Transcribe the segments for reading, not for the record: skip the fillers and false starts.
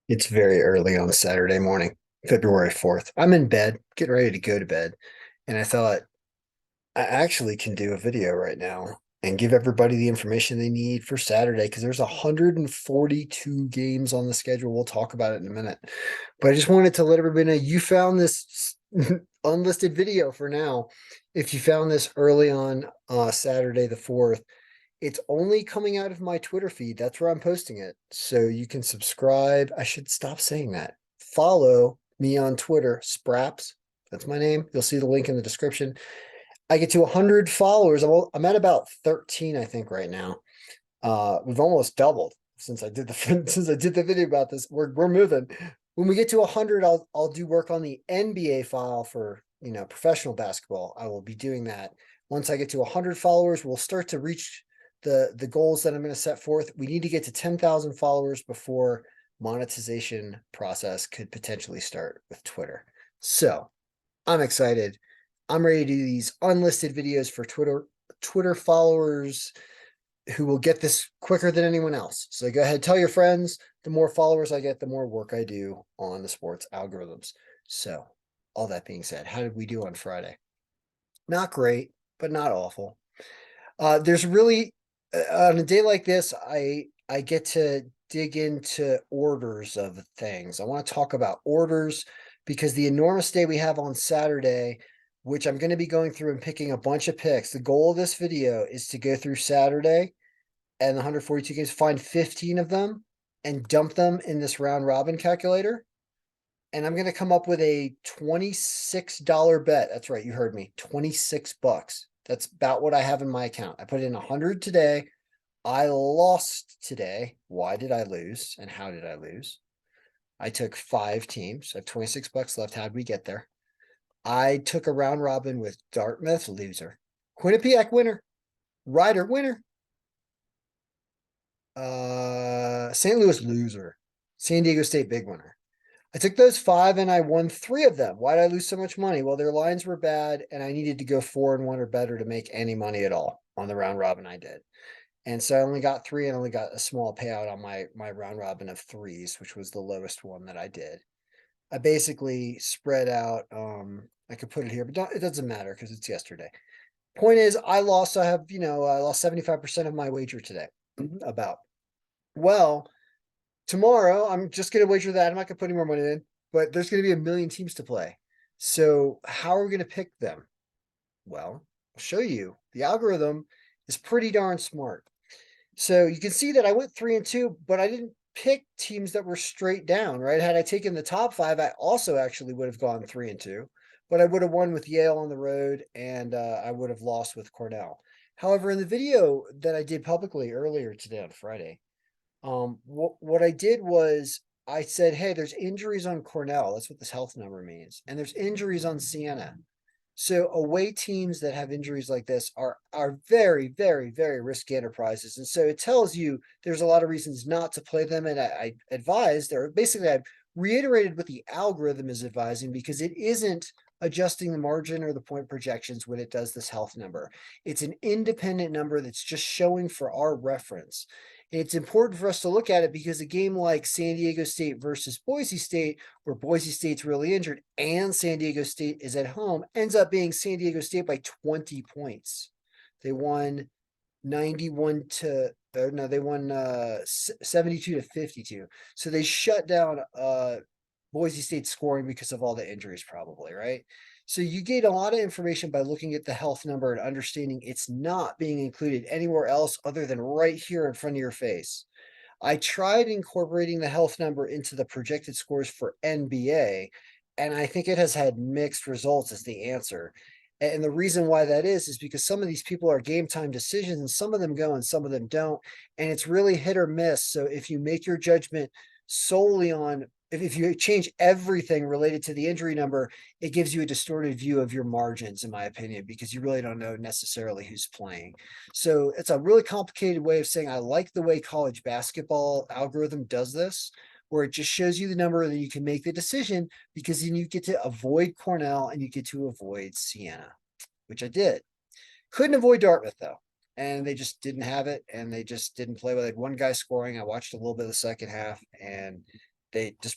It's very early on a Saturday morning, February 4th. I'm in bed, getting ready to go to bed. And I thought I actually can do a video right now and give everybody the information they need for Saturday because there's 142 games on the schedule. We'll talk about it in a minute. But I just wanted to let everybody know you found this unlisted video for now. If you found this early on Saturday the 4th, it's only coming out of my Twitter feed. That's where I'm posting it. So you can subscribe. I should stop saying that. Follow me on Twitter, Spraps. That's my name. You'll see the link in the description. I get to 100 followers. I'm at about 13, I think, right now. We've almost doubled since I did the since I did the video about this. We're moving. When we get to 100, I'll do work on the NBA file for professional basketball. I will be doing that. Once I get to 100 followers, we'll start to reach the goals that I'm going to set forth. We need to get to 10,000 followers before monetization process could potentially start with Twitter. So I'm excited. I'm ready to do these unlisted videos for Twitter followers who will get this quicker than anyone else. So go ahead, tell your friends. The more followers I get, the more work I do on the sports algorithms. So all that being said, how did we do on Friday? Not great, but not awful. There's really on a day like this, I get to dig into orders of things. I want to talk about orders because the enormous day we have on Saturday, which I'm going to be going through and picking a bunch of picks. The goal of this video is to go through Saturday and the 142 games, find 15 of them and dump them in this round robin calculator. And I'm going to come up with a $26 bet. That's right. You heard me. 26 bucks. That's about what I have in my account. I put in 100 today. I lost today. Why did I lose? And how did I lose? I took 5 teams. I have 26 bucks left. How'd we get there? I took a round robin with Dartmouth, loser. Quinnipiac, winner. Ryder, winner. St. Louis, loser. San Diego State, big winner. I took those 5 and I won 3 of them. Why did I lose so much money? Well, their lines were bad and I needed to go 4-1 or better to make any money at all on the round robin I did. And so I only got 3 and only got a small payout on my round robin of threes, which was the lowest one that I did. I basically spread out. I could put it here, but it doesn't matter because it's yesterday. Point is, I lost. I lost 75% of my wager today. About. Well, tomorrow I'm just going to wager that. I'm not going to put any more money in, but there's going to be a million teams to play. So how are we going to pick them? Well, I'll show you. The algorithm is pretty darn smart. So you can see that I went 3-2, but I didn't pick teams that were straight down, right? Had I taken the top 5, I also actually would have gone 3-2, but I would have won with Yale on the road and I would have lost with Cornell. However, in the video that I did publicly earlier today on Friday, what I did was I said, hey, there's injuries on Cornell. That's what this health number means. And there's injuries on Siena. So away teams that have injuries like this are very, very, very risky enterprises. And so it tells you there's a lot of reasons not to play them. And I advised, or basically I've reiterated what the algorithm is advising because it isn't adjusting the margin or the point projections when it does this health number. It's an independent number that's just showing for our reference. And it's important for us to look at it because a game like San Diego State versus Boise State, where Boise State's really injured and San Diego State is at home, ends up being San Diego State by 20 points. They won 91 to, or no, they won 72 to 52. So they shut down Boise State scoring because of all the injuries, probably, right? So you get a lot of information by looking at the health number and understanding it's not being included anywhere else other than right here in front of your face. I tried incorporating the health number into the projected scores for NBA, and I think it has had mixed results as the answer. And the reason why that is because some of these people are game time decisions, and some of them go and some of them don't. And it's really hit or miss. So if you make your judgment solely on if you change everything related to the injury number, it gives you a distorted view of your margins, in my opinion, because you really don't know necessarily who's playing. So it's a really complicated way of saying I like the way college basketball algorithm does this, where it just shows you the number that you can make the decision because then you get to avoid Cornell and you get to avoid Siena, which I did. Couldn't avoid Dartmouth though. And they just didn't have it and they just didn't play with it. One guy scoring. I watched a little bit of the second half and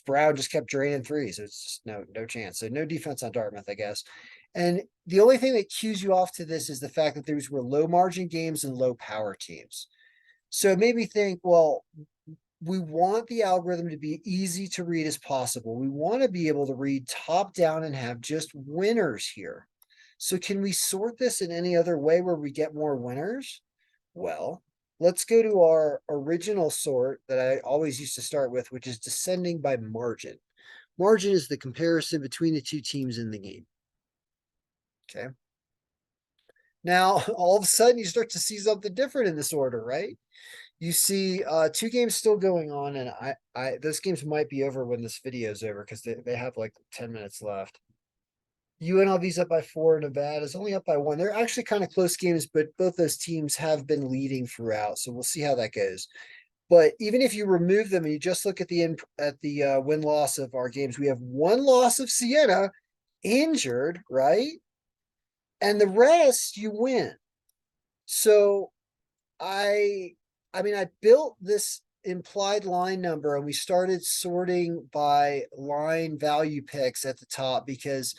Brown just kept draining threes. So it's just no chance. So no defense on Dartmouth, I guess. And the only thing that cues you off to this is the fact that these were low margin games and low power teams. So it made me think, well, we want the algorithm to be easy to read as possible. We want to be able to read top down and have just winners here. So can we sort this in any other way where we get more winners? Well, let's go to our original sort that I always used to start with, which is descending by margin. Margin is the comparison between the two teams in the game. Okay. Now, all of a sudden, you start to see something different in this order, right? You see two games still going on, and those games might be over when this video is over because they have like 10 minutes left. UNLV's up by 4, Nevada's only up by 1. They're actually kind of close games, but both those teams have been leading throughout, so we'll see how that goes. But even if you remove them and you just look at the win loss of our games, we have one loss of Siena injured, right? And the rest you win. So I built this implied line number and we started sorting by line value picks at the top because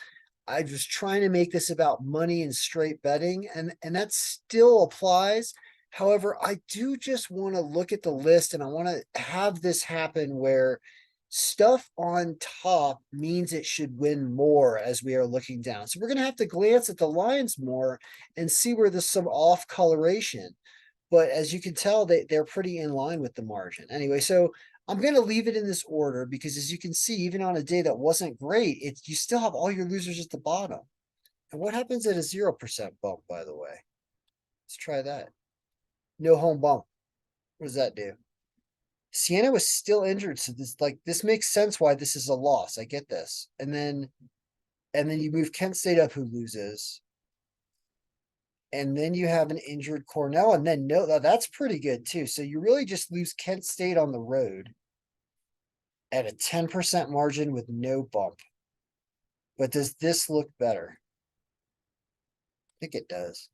I was trying to make this about money and straight betting, and that still applies. However, I do just want to look at the list and I want to have this happen where stuff on top means it should win more as we are looking down. So we're going to have to glance at the lines more and see where there's some off coloration. But as you can tell, they're pretty in line with the margin. Anyway, so I'm going to leave it in this order because as you can see, even on a day that wasn't great, you still have all your losers at the bottom. And what happens at a 0% bump, by the way? Let's try that. No home bump. What does that do? Siena was still injured, so this makes sense why this is a loss. I get this. And then you move Kent State up, who loses. And then you have an injured Cornell, and then that's pretty good too. So you really just lose Kent State on the road at a 10% margin with no bump. But does this look better? I think it does.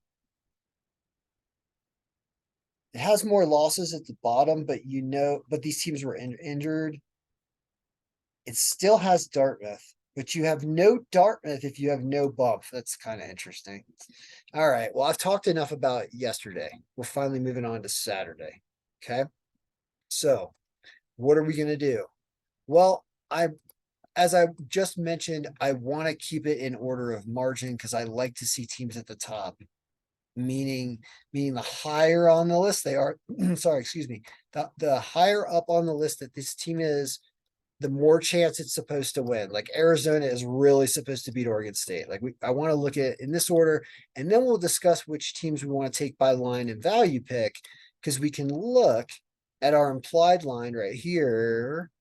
It has more losses at the bottom, but these teams were injured. It still has Dartmouth, but you have no Dartmouth if you have no bump. That's kind of interesting. All right. Well, I've talked enough about yesterday. We're finally moving on to Saturday. Okay. So what are we going to do? Well, as I just mentioned, I want to keep it in order of margin because I like to see teams at the top, meaning the higher on the list they are. Sorry, excuse me. The higher up on the list that this team is, the more chance it's supposed to win. Like Arizona is really supposed to beat Oregon State. I want to look at in this order, and then we'll discuss which teams we want to take by line and value pick because we can look at our implied line right here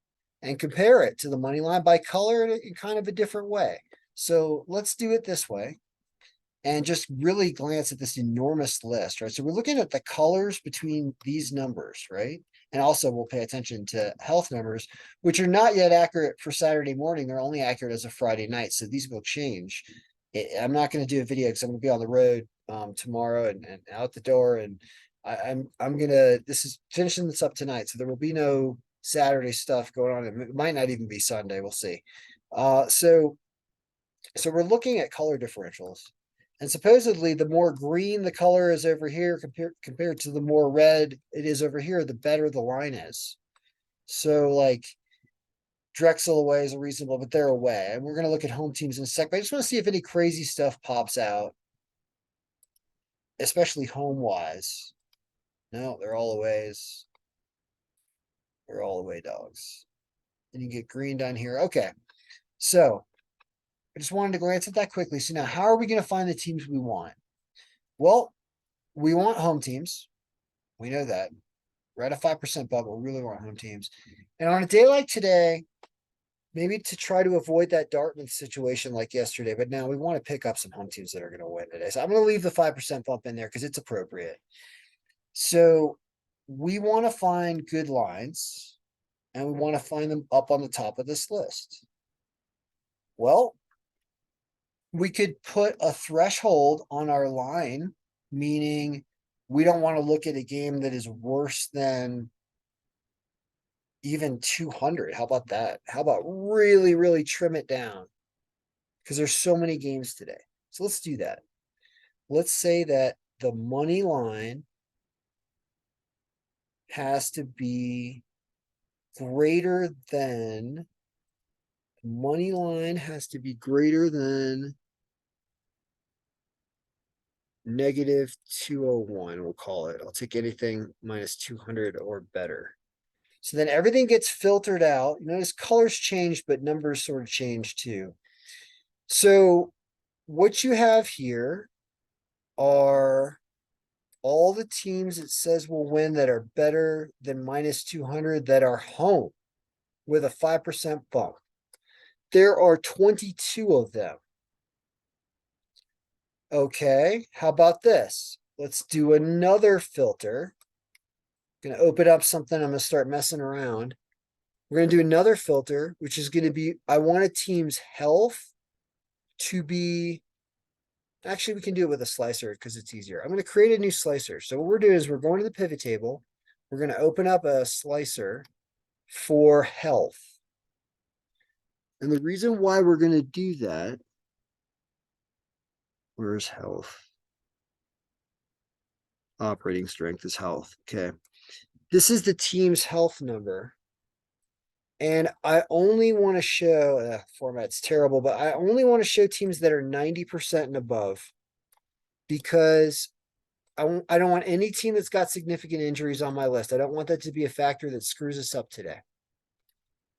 and compare it to the money line by color in kind of a different way. So let's do it this way and just really glance at this enormous list, right? So we're looking at the colors between these numbers, right? And also we'll pay attention to health numbers, which are not yet accurate for Saturday morning. They're only accurate as of Friday night. So these will change. I'm not going to do a video because I'm going to be on the road tomorrow and out the door. And this is finishing this up tonight. So there will be no Saturday stuff going on. It might not even be Sunday. We'll see. So we're looking at color differentials. And supposedly, the more green the color is over here compared to the more red it is over here, the better the line is. So, like, Drexel away is reasonable, but they're away. And we're going to look at home teams in a sec. But I just want to see if any crazy stuff pops out, especially home-wise. No, they're all aways. They're all away dogs. And you get green down here. Okay. So, I just wanted to glance at that quickly. So now, how are we going to find the teams we want? Well, we want home teams. We know that. We're at a 5% bubble. We really want home teams. And on a day like today, maybe to try to avoid that Dartmouth situation like yesterday, but now we want to pick up some home teams that are going to win today. So I'm going to leave the 5% bump in there because it's appropriate. So we want to find good lines, and we want to find them up on the top of this list. Well, we could put a threshold on our line, meaning we don't want to look at a game that is worse than, even 200. How about that? How about really, really trim it down? Because there's so many games today. So let's do that. Let's say that the money line has to be greater than money line has to be greater than negative 201, we'll call it. I'll take anything minus 200 or better. So then everything gets filtered out. You notice colors changed, but numbers sort of changed too. So what you have here are all the teams it says will win that are better than minus 200 that are home with a 5% bump. There are 22 of them. Okay, how about this? Let's do another filter. I'm going to open up something. I'm going to start messing around. We're going to do another filter, which is going to be, I want a team's health to be, actually, we can do it with a slicer because it's easier. I'm going to create a new slicer. So what we're doing is we're going to the pivot table. We're going to open up a slicer for health. And the reason why we're going to do that, where's health? Operating strength is health. Okay. This is the team's health number. And I only want to show, format's terrible, but I only want to show teams that are 90% and above because I don't want any team that's got significant injuries on my list. I don't want that to be a factor that screws us up today.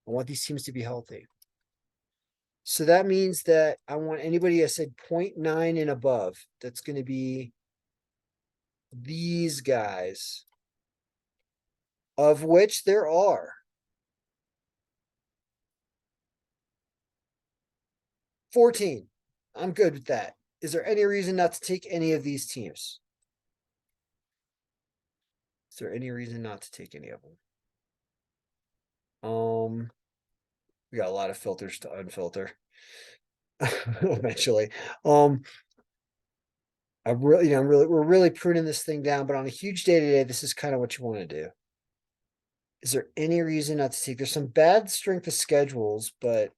I want these teams to be healthy. So that means that I want anybody I said 0.9 and above. That's going to be these guys, of which there are 14. I'm good with that. Is there any reason not to take any of these teams? Is there any reason not to take any of them? We got a lot of filters to unfilter eventually. We're really pruning this thing down, but on a huge day today, this is kind of what you want to do. Is there any reason not to take? There's some bad strength of schedules, but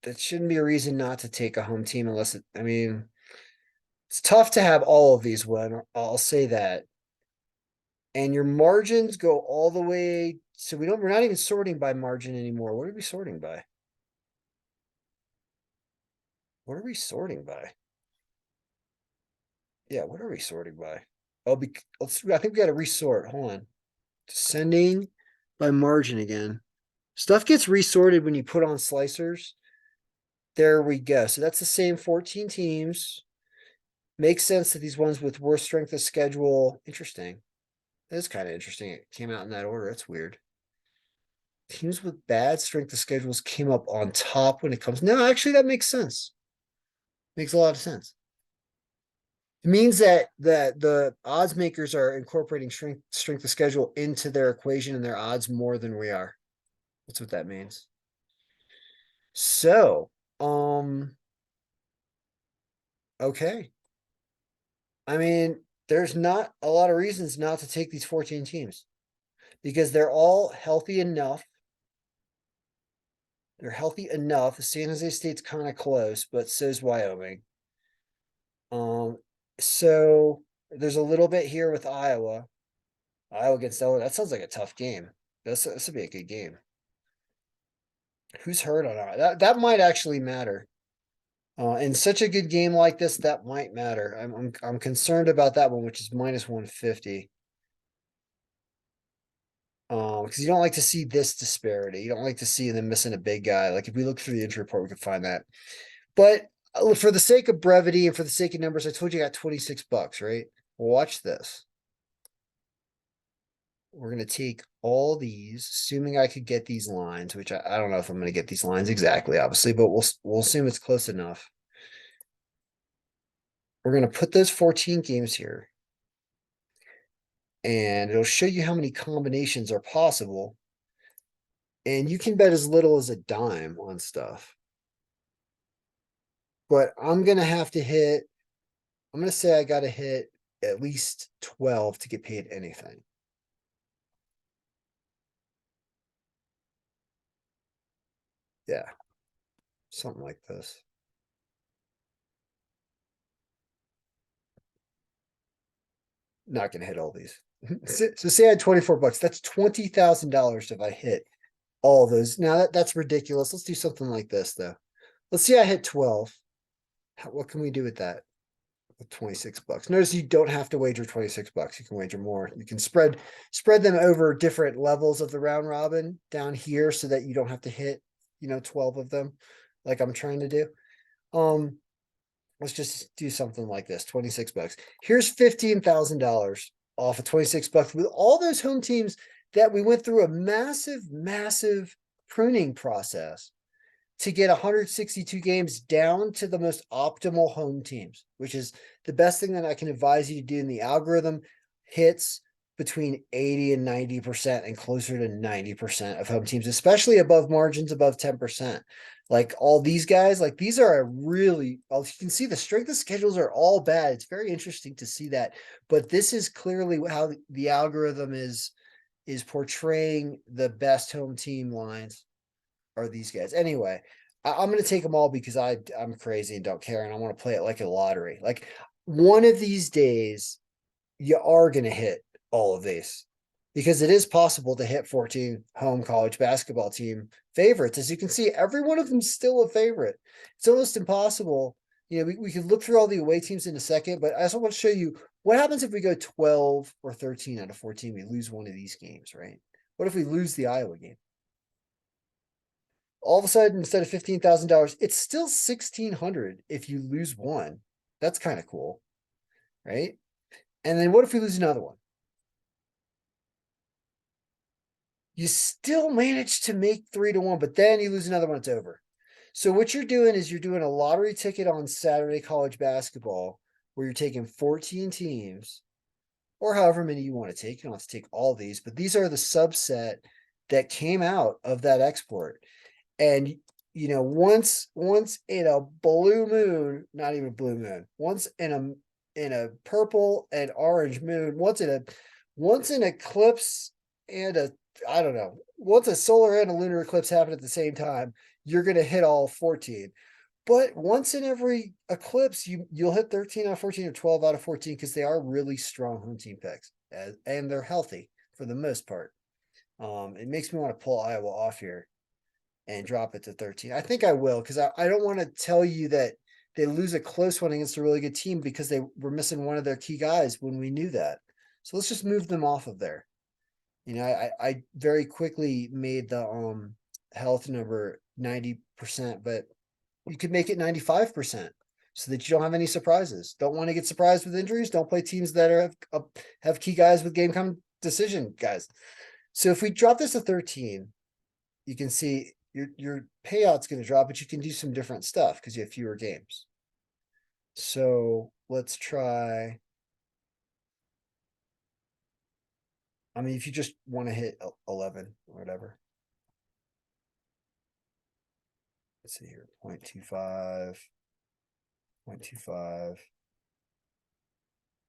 that shouldn't be a reason not to take a home team unless it's tough to have all of these win. I'll say that. And your margins go all the way. So we're not even sorting by margin anymore. What are we sorting by? What are we sorting by? Yeah, what are we sorting by? I think we got to resort. Hold on. Descending by margin again. Stuff gets resorted when you put on slicers. There we go. So that's the same 14 teams. Makes sense that these ones with worse strength of schedule. Interesting. That is kind of interesting. It came out in that order. That's weird. Teams with bad strength of schedules came up on top when it comes. No, actually, that makes sense. Makes a lot of sense. It means that the odds makers are incorporating strength of schedule into their equation and their odds more than we are. That's what that means. So, okay. I mean, there's not a lot of reasons not to take these 14 teams because they're all healthy enough. They're healthy enough. San Jose State's kind of close, but so's Wyoming. So there's a little bit here with Iowa. Iowa against Illinois. That sounds like a tough game. This would be a good game. Who's hurt on Iowa? That might actually matter. In such a good game like this, that might matter. I'm concerned about that one, which is minus 150. Because you don't like to see this disparity. You don't like to see them missing a big guy. Like if we look through the injury report, we could find that. But for the sake of brevity and for the sake of numbers, I told you I got $26, right? Well, watch this. We're going to take all these, assuming I could get these lines, which I don't know if I'm going to get these lines exactly, obviously, but we'll assume it's close enough. We're going to put those 14 games here. And it'll show you how many combinations are possible. And you can bet as little as a dime on stuff. But I'm going to have to hit, I'm going to say I got to hit at least 12 to get paid anything. Yeah, something like this. Not gonna hit all these. So say I had 24 bucks. That's $20,000 if I hit all those. Now that's ridiculous. Let's do something like this though. Let's see I hit 12. What can we do with that? With 26 bucks. Notice you don't have to wager 26 bucks. You can wager more. You can spread them over different levels of the round robin down here so that you don't have to hit, 12 of them like I'm trying to do. Um, let's just do something like this. 26 bucks. Here's $15,000 off of 26 bucks with all those home teams that we went through a massive pruning process to get 162 games down to the most optimal home teams, which is the best thing that I can advise you to do in the algorithm. Hits between 80 and 90% and closer to 90% of home teams, especially above margins above 10%. Like all these guys, like these are a really, you can see the strength of schedules are all bad. It's very interesting to see that, but this is clearly how the algorithm is portraying the best home team lines are these guys. Anyway, I'm going to take them all because I'm crazy and don't care, and I want to play it like a lottery. Like one of these days, you are going to hit all of these because it is possible to hit 14 home college basketball team favorites. As you can see, every one of them is still a favorite. It's almost impossible. We could look through all the away teams in a second, but I also want to show you what happens if we go 12 or 13 out of 14. We lose one of these games, right? What if we lose the Iowa game? All of a sudden, instead of $15,000, it's still 1,600 if you lose one. That's kind of cool, right? And then what if we lose another one? You still manage to make 3-1, but then you lose another one, it's over. So what you're doing is you're doing a lottery ticket on Saturday college basketball where you're taking 14 teams or however many you want to take. You don't have to take all these, but these are the subset that came out of that export. And once in a blue moon, not even blue moon, once in a purple and orange moon, once in eclipse and a I don't know, once a solar and a lunar eclipse happen at the same time, you're gonna hit all 14. But once in every eclipse, you'll hit 13 out of 14 or 12 out of 14 because they are really strong home team picks and they're healthy for the most part. It makes me want to pull Iowa off here and drop it to 13. I think I will because I don't want to tell you that they lose a close one against a really good team because they were missing one of their key guys when we knew that. So let's just move them off of there. I very quickly made the health number 90%, but you could make it 95% so that you don't have any surprises. Don't want to get surprised with injuries. Don't play teams that have key guys with game come decision guys. So if we drop this to 13, you can see your payout's going to drop, but you can do some different stuff because you have fewer games. So let's try. I mean, if you just want to hit 11 or whatever. Let's see here, 0.25, 0.25.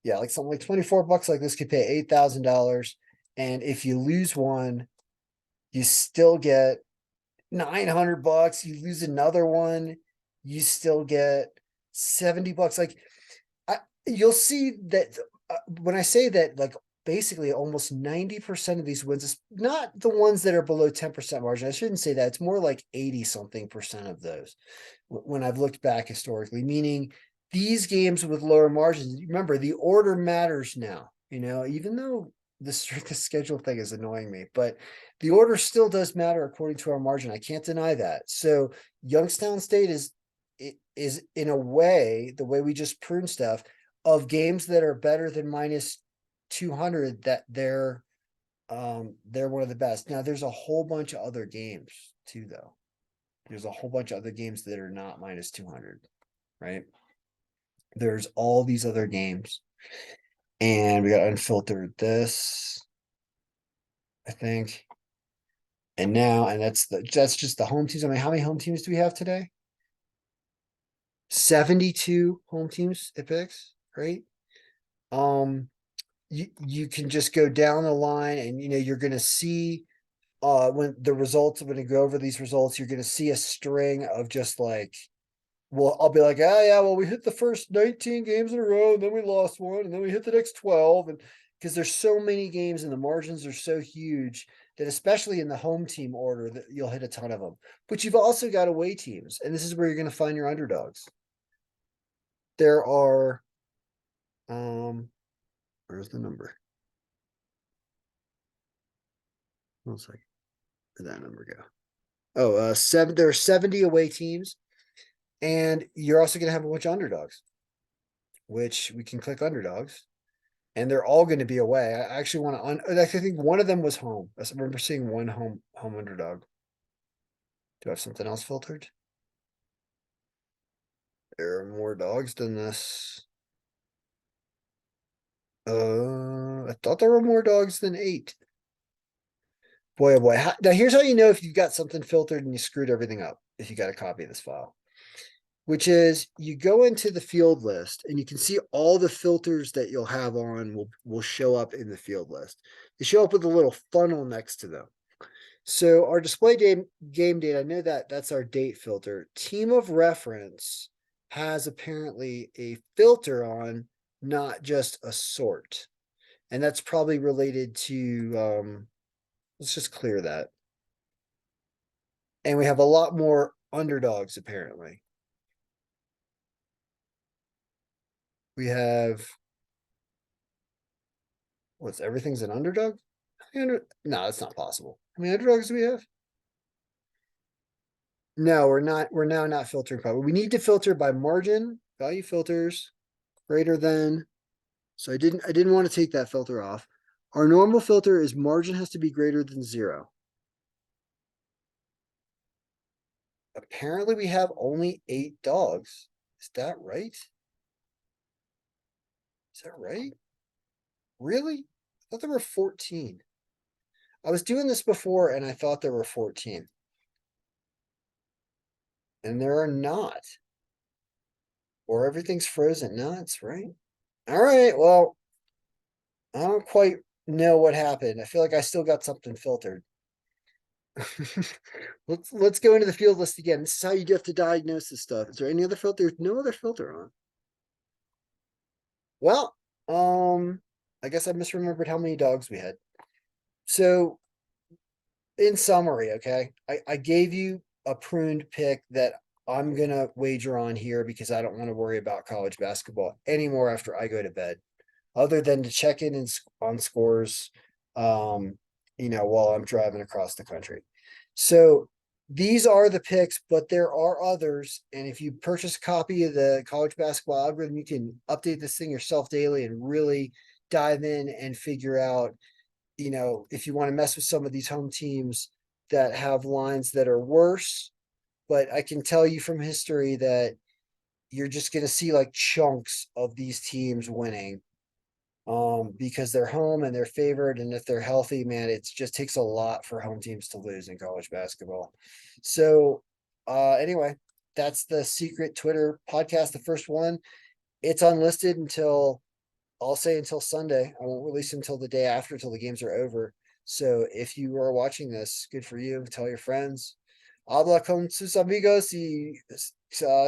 Yeah, like something like 24 bucks like this could pay $8,000. And if you lose one, you still get 900 bucks. You lose another one, you still get 70 bucks. Like you'll see that when I say that, like basically almost 90% of these wins is not the ones that are below 10% margin. I shouldn't say that. It's more like 80 something percent of those when I've looked back historically, meaning these games with lower margins. Remember, the order matters now, even though the strength of schedule thing is annoying me, but the order still does matter according to our margin. I can't deny that. So Youngstown State is in a way, the way we just prune stuff of games that are better than minus 200, that they're one of the best. Now there's a whole bunch of other games too, though. There's a whole bunch of other games that are not minus 200, right? There's all these other games. And we got unfiltered this, I think. And that's just the home teams. I mean, how many home teams do we have today? 72 home teams it picks, right? You can just go down the line and you're gonna see when the results, when you go over these results, you're gonna see a string of just like, well, I'll be like, ah, yeah, well, we hit the first 19 games in a row, and then we lost one, and then we hit the next 12. And because there's so many games and the margins are so huge that, especially in the home team order, that you'll hit a ton of them. But you've also got away teams, and this is where you're going to find your underdogs. There are, where's the number? One second. Where'd that number go? Oh, there are 70 away teams, and you're also going to have a bunch of underdogs, which we can click underdogs. And they're all going to be away. I actually want to. I think one of them was home. I remember seeing one home underdog. Do I have something else filtered? There are more dogs than this. I thought there were more dogs than 8. Boy, oh boy. Now here's how you know if you've got something filtered and you screwed everything up. If you got a copy of this file, which is you go into the field list and you can see all the filters that you'll have on will show up in the field list. They show up with a little funnel next to them. So our display game date, I know that that's our date filter. Team of reference has apparently a filter on, not just a sort. And that's probably related to, let's just clear that. And we have a lot more underdogs, apparently. We have, everything's an underdog? No, that's not possible. How many underdogs do we have? No, we're not. We're now not filtering by. We need to filter by margin, value filters, greater than. So I didn't want to take that filter off. Our normal filter is margin has to be greater than 0. Apparently we have only 8 dogs. Is that right? Is that right? Really? I thought there were 14. I was doing this before and I thought there were 14. And there are not. Or everything's frozen. No, that's right. All right. Well, I don't quite know what happened. I feel like I still got something filtered. let's go into the field list again. This is how you have to diagnose this stuff. Is there any other filter? No other filter on. Well, I guess I misremembered how many dogs we had. So, in summary, okay, I gave you a pruned pick that I'm gonna wager on here because I don't want to worry about college basketball anymore after I go to bed, other than to check in on scores, while I'm driving across the country. So these are the picks, but there are others. And if you purchase a copy of the college basketball algorithm, you can update this thing yourself daily and really dive in and figure out, if you want to mess with some of these home teams that have lines that are worse. But I can tell you from history that you're just going to see like chunks of these teams winning, because they're home and they're favored. And if they're healthy, man, it just takes a lot for home teams to lose in college basketball. So, anyway, that's the secret Twitter podcast, the first one. It's unlisted until, I'll say, until Sunday. I won't release it until the day after, till the games are over. So if you are watching this, good for you. Tell your friends. Habla con sus amigos y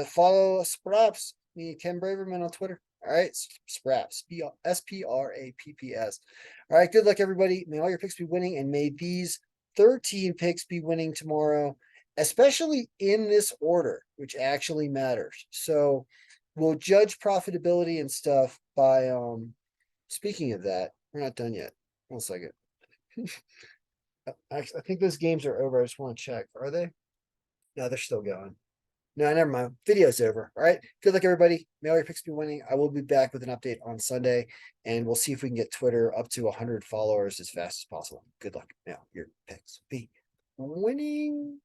follow Spraps, me, Ken Braverman on Twitter. All right, Spraps, Sprapps. All right, good luck, everybody. May all your picks be winning, and may these 13 picks be winning tomorrow, especially in this order, which actually matters. So we'll judge profitability and stuff by, speaking of that, we're not done yet. 1 second. Actually, I think those games are over. I just want to check. Are they? No, they're still going. No, never mind. Video's over. All right. Good luck, everybody. May all your picks be winning. I will be back with an update on Sunday, and we'll see if we can get Twitter up to 100 followers as fast as possible. Good luck. Now, your picks be winning.